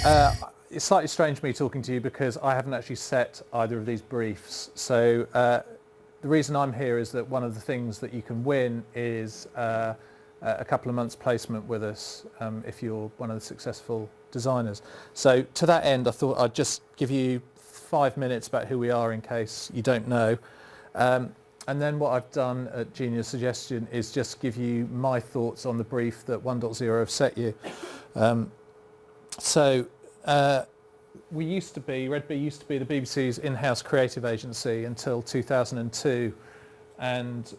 It's slightly strange me talking to you because I haven't actually set either of these briefs. So the reason I'm here is that one of the things that you can win is a couple of months placement with us if you're one of the successful designers. So to that end, I thought I'd just give you 5 minutes about who we are in case you don't know. And then what I've done at Genius Suggestion is just give you my thoughts on the brief that 1.0 have set you. We used to be, Red Bee used to be the BBC's in-house creative agency until 2002 and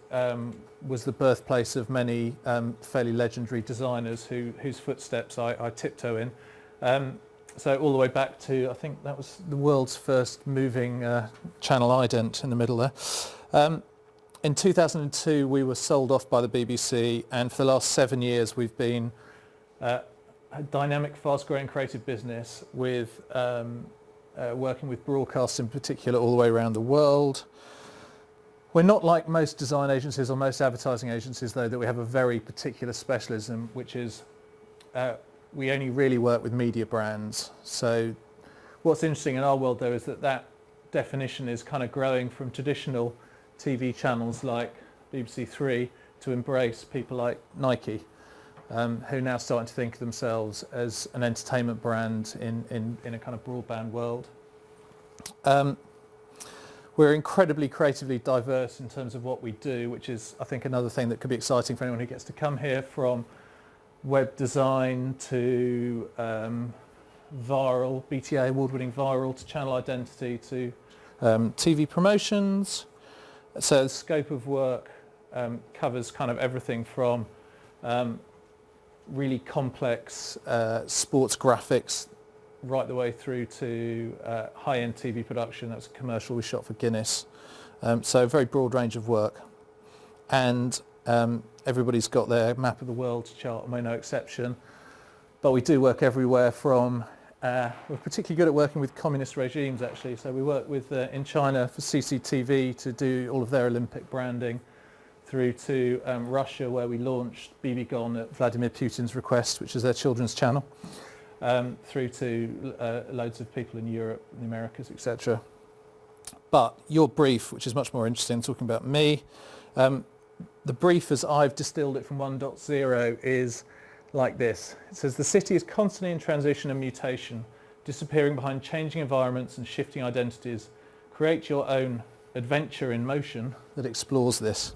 was the birthplace of many fairly legendary designers whose footsteps I tiptoe in. So all the way back to, I think that was the world's first moving channel ident in the middle there. In 2002 we were sold off by the BBC, and for the last 7 years we've been a dynamic, fast-growing creative business with working with broadcasts in particular all the way around the world. We're not like most design agencies or most advertising agencies though, that we have a very particular specialism, which is we only really work with media brands. So what's interesting in our world though is that definition is kind of growing from traditional TV channels like BBC Three to embrace people like Nike, who are now starting to think of themselves as an entertainment brand in a kind of broadband world. We're incredibly creatively diverse in terms of what we do, which is, I think, another thing that could be exciting for anyone who gets to come here, from web design to viral, BTA award-winning viral, to channel identity, to TV promotions. So the scope of work covers kind of everything from really complex sports graphics right the way through to high-end TV production. That's a commercial we shot for Guinness. So a very broad range of work. And everybody's got their map of the world chart, and we're no exception. But we do work everywhere from, we're particularly good at working with communist regimes actually. So we work with in China for CCTV to do all of their Olympic branding, through to Russia, where we launched BB Gone at Vladimir Putin's request, which is their children's channel, through to loads of people in Europe, the Americas, etc. But your brief, which is much more interesting, talking about me, the brief as I've distilled it from 1.0 is like this. It says, the city is constantly in transition and mutation, disappearing behind changing environments and shifting identities. Create your own adventure in motion that explores this.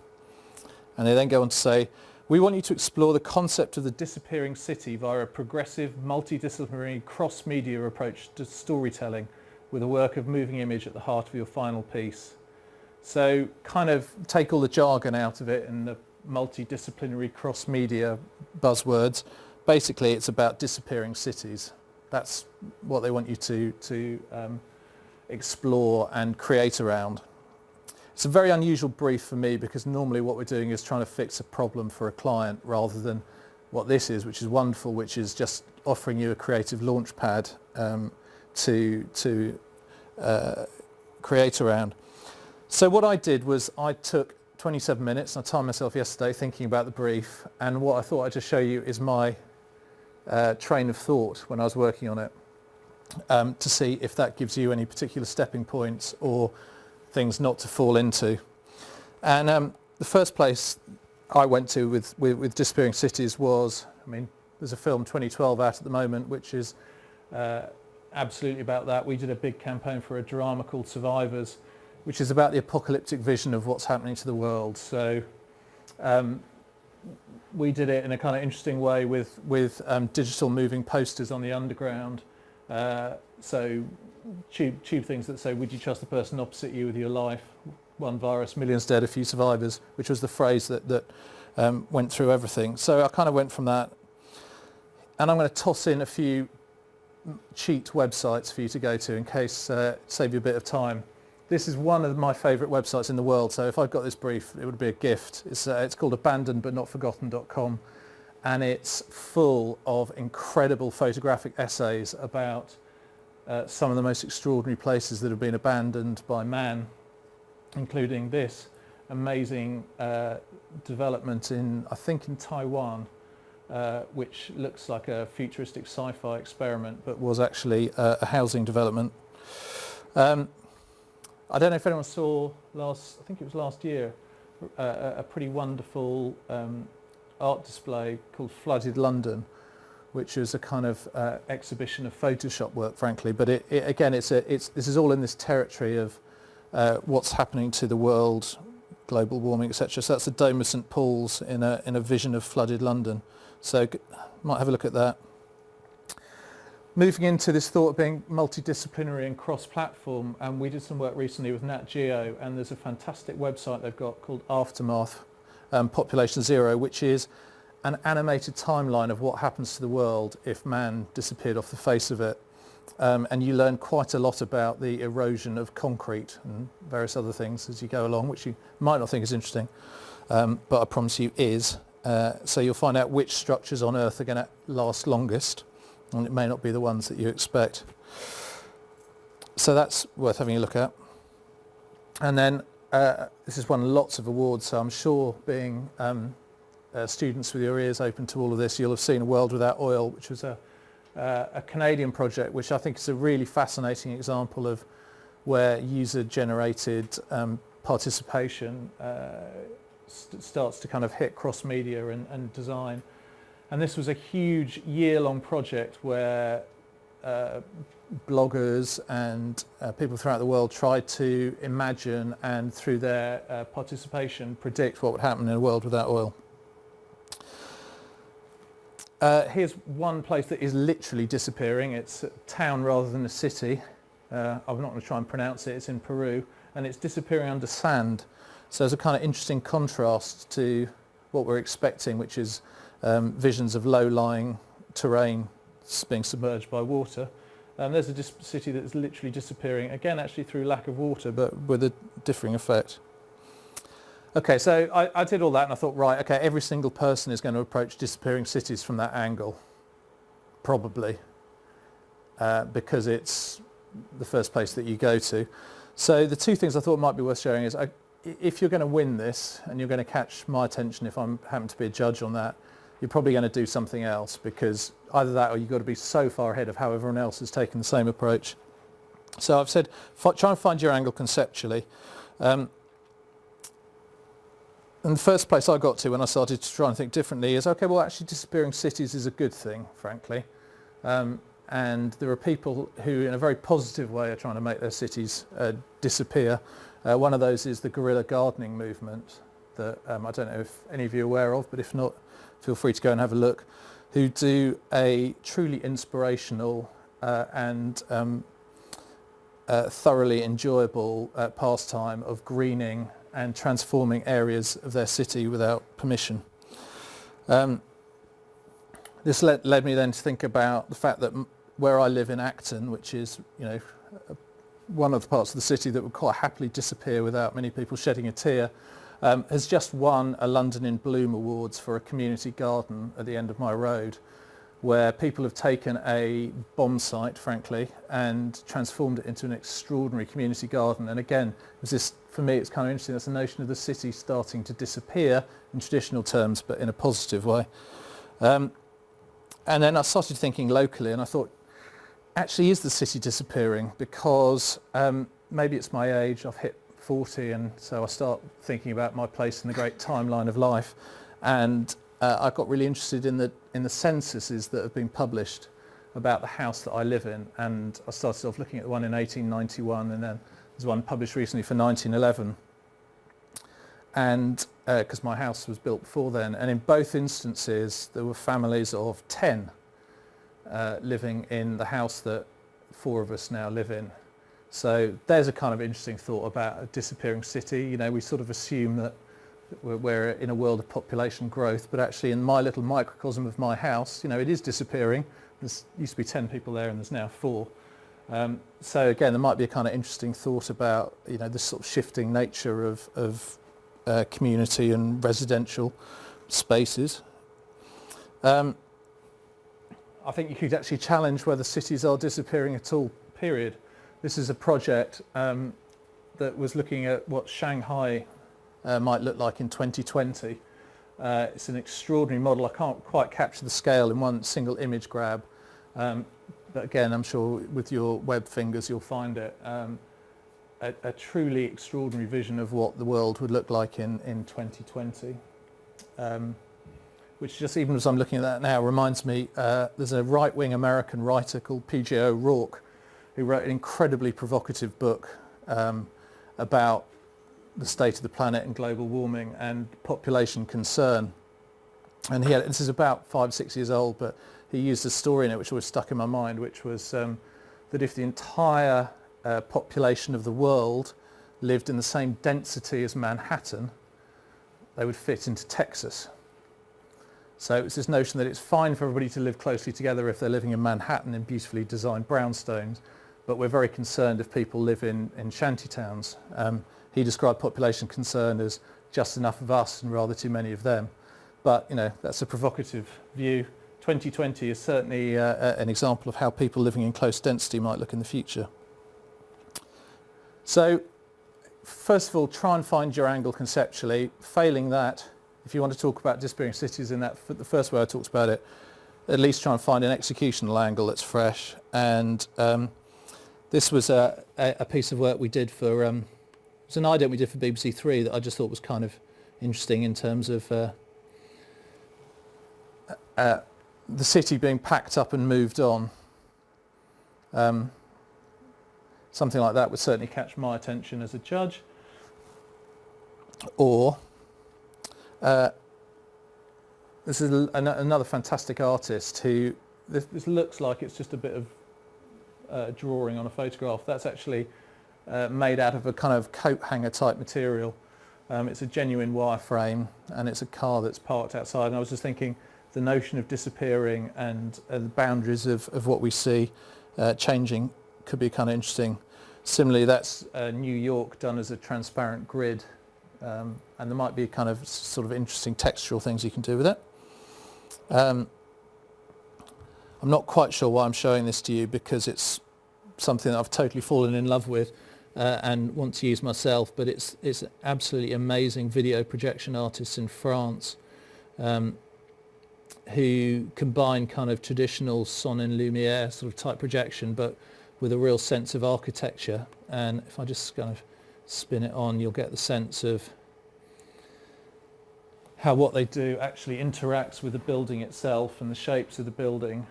And they then go on to say, we want you to explore the concept of the disappearing city via a progressive, multidisciplinary, cross-media approach to storytelling, with a work of moving image at the heart of your final piece. So kind of take all the jargon out of it and the multidisciplinary cross-media buzzwords. Basically it's about disappearing cities. That's what they want you to explore and create around. It's a very unusual brief for me, because normally what we're doing is trying to fix a problem for a client, rather than what this is, which is wonderful, which is just offering you a creative launch pad to create around. So what I did was I took 27 minutes, and I timed myself yesterday thinking about the brief, and what I thought I'd just show you is my train of thought when I was working on it, to see if that gives you any particular stepping points or things not to fall into. And the first place I went to with Disappearing Cities was, I mean, there's a film 2012 out at the moment which is absolutely about that. We did a big campaign for a drama called Survivors, which is about the apocalyptic vision of what's happening to the world. So we did it in a kind of interesting way with digital moving posters on the underground. So tube things that say, would you trust the person opposite you with your life? One virus, millions dead, a few survivors, which was the phrase that went through everything. So I kind of went from that. And I'm going to toss in a few cheat websites for you to go to in case, save you a bit of time. This is one of my favourite websites in the world, so if I got this brief, it would be a gift. It's called abandonedbutnotforgotten.com, and it's full of incredible photographic essays about some of the most extraordinary places that have been abandoned by man, including this amazing development in, I think in Taiwan, which looks like a futuristic sci-fi experiment, but was actually a housing development. I don't know if anyone saw I think it was last year, a pretty wonderful art display called Flooded London, which is a kind of exhibition of Photoshop work, frankly. But again, this is all in this territory of what's happening to the world, global warming, etc. So that's the Dome of St Paul's in a vision of flooded London. So might have a look at that. Moving into this thought of being multidisciplinary and cross-platform, and we did some work recently with Nat Geo, and there's a fantastic website they've got called Aftermath Population Zero, which is an animated timeline of what happens to the world if man disappeared off the face of it. And you learn quite a lot about the erosion of concrete and various other things as you go along, which you might not think is interesting, but I promise you is. So you'll find out which structures on Earth are going to last longest, and it may not be the ones that you expect. So that's worth having a look at. And then this has won lots of awards, so I'm sure being students with your ears open to all of this, you'll have seen A World Without Oil, which was a Canadian project, which I think is a really fascinating example of where user-generated participation starts to kind of hit cross-media and design. And this was a huge year-long project where bloggers and people throughout the world tried to imagine and through their participation predict what would happen in a world without oil. Here's one place that is literally disappearing. It's a town rather than a city. I'm not going to try and pronounce it. It's in Peru, and it's disappearing under sand. So there's a kind of interesting contrast to what we're expecting, which is visions of low-lying terrain being submerged by water. There's a city that's literally disappearing, again actually through lack of water, but with a differing effect. Okay, so I did all that and I thought, right, okay, every single person is going to approach disappearing cities from that angle, probably, because it's the first place that you go to. So the two things I thought might be worth sharing is, if you're going to win this and you're going to catch my attention, if I happen to be a judge on that, you're probably going to do something else, because either that or you've got to be so far ahead of how everyone else has taken the same approach. So I've said, try and find your angle conceptually. And the first place I got to when I started to try and think differently is, okay, well actually disappearing cities is a good thing, frankly. And there are people who in a very positive way are trying to make their cities disappear. One of those is the guerrilla gardening movement that I don't know if any of you are aware of, but if not, feel free to go and have a look, who do a truly inspirational and thoroughly enjoyable pastime of greening and transforming areas of their city without permission. This led me then to think about the fact that where I live in Acton, which is, you know, one of the parts of the city that would quite happily disappear without many people shedding a tear, has just won a London in Bloom Awards for a community garden at the end of my road, where people have taken a bomb site, frankly, and transformed it into an extraordinary community garden. And again, for me, it's kind of interesting. That's the notion of the city starting to disappear in traditional terms, but in a positive way. And then I started thinking locally, and I thought, actually, is the city disappearing? Because maybe it's my age. I've hit 40, and so I start thinking about my place in the great timeline of life. And I got really interested in the censuses that have been published about the house that I live in, and I started off looking at the one in 1891, and then there's one published recently for 1911, and because my house was built before then, and in both instances there were families of 10 living in the house that 4 of us now live in. So there's a kind of interesting thought about a disappearing city. You know, we sort of assume that we're in a world of population growth, but actually in my little microcosm of my house, you know, it is disappearing. There used to be 10 people there and there's now 4. So again, there might be a kind of interesting thought about, you know, this sort of shifting nature of community and residential spaces. I think you could actually challenge whether cities are disappearing at all, period. This is a project that was looking at what Shanghai might look like in 2020, It's an extraordinary model. I can't quite capture the scale in one single image grab, but again, I'm sure with your web fingers you'll find it. A truly extraordinary vision of what the world would look like in 2020. Which just, even as I'm looking at that now, reminds me, there's a right-wing American writer called P.J. O'Rourke who wrote an incredibly provocative book about the state of the planet and global warming and population concern. And this is about 5 or 6 years old, but he used a story in it which always stuck in my mind, which was that if the entire population of the world lived in the same density as Manhattan, they would fit into Texas. So it's this notion that it's fine for everybody to live closely together if they're living in Manhattan in beautifully designed brownstones, but we're very concerned if people live in shantytowns. He described population concern as just enough of us and rather too many of them. But, you know, that's a provocative view. 2020 is certainly an example of how people living in close density might look in the future. So, first of all, try and find your angle conceptually. Failing that, if you want to talk about disappearing cities in that, the first way I talked about it, at least try and find an executional angle that's fresh. And this was a piece of work we did for, it was an ident we did for BBC Three that I just thought was kind of interesting in terms of the city being packed up and moved on. Something like that would certainly catch my attention as a judge. Or this is another fantastic artist who, this looks like it's just a bit of drawing on a photograph. That's actually made out of a kind of coat hanger type material. It's a genuine wireframe and it's a car that's parked outside. And I was just thinking the notion of disappearing and the boundaries of what we see changing could be kind of interesting. Similarly, that's New York done as a transparent grid, and there might be kind of sort of interesting textural things you can do with it. I'm not quite sure why I'm showing this to you, because it's something that I've totally fallen in love with and want to use myself, but it's absolutely amazing video projection artists in France who combine kind of traditional son and lumiere sort of type projection, but with a real sense of architecture. And if I just kind of spin it on, you'll get the sense of how what they do actually interacts with the building itself and the shapes of the building.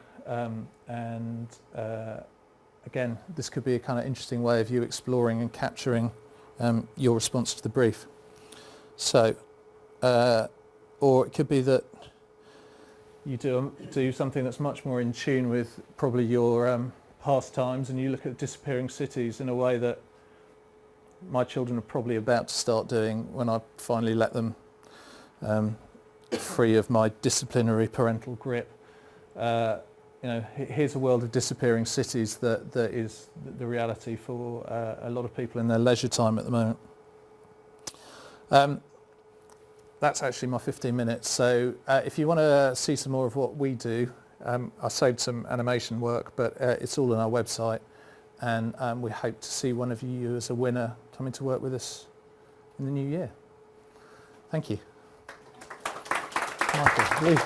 Again, this could be a kind of interesting way of you exploring and capturing your response to the brief. So, or it could be that you do something that's much more in tune with probably your pastimes, and you look at disappearing cities in a way that my children are probably about to start doing when I finally let them free of my disciplinary parental grip. You know, here's a world of disappearing cities that is the reality for a lot of people in their leisure time at the moment. That's actually my 15 minutes. So if you want to see some more of what we do, I saved some animation work, but it's all on our website, and we hope to see one of you as a winner coming to work with us in the new year. Thank you. Michael, Lee.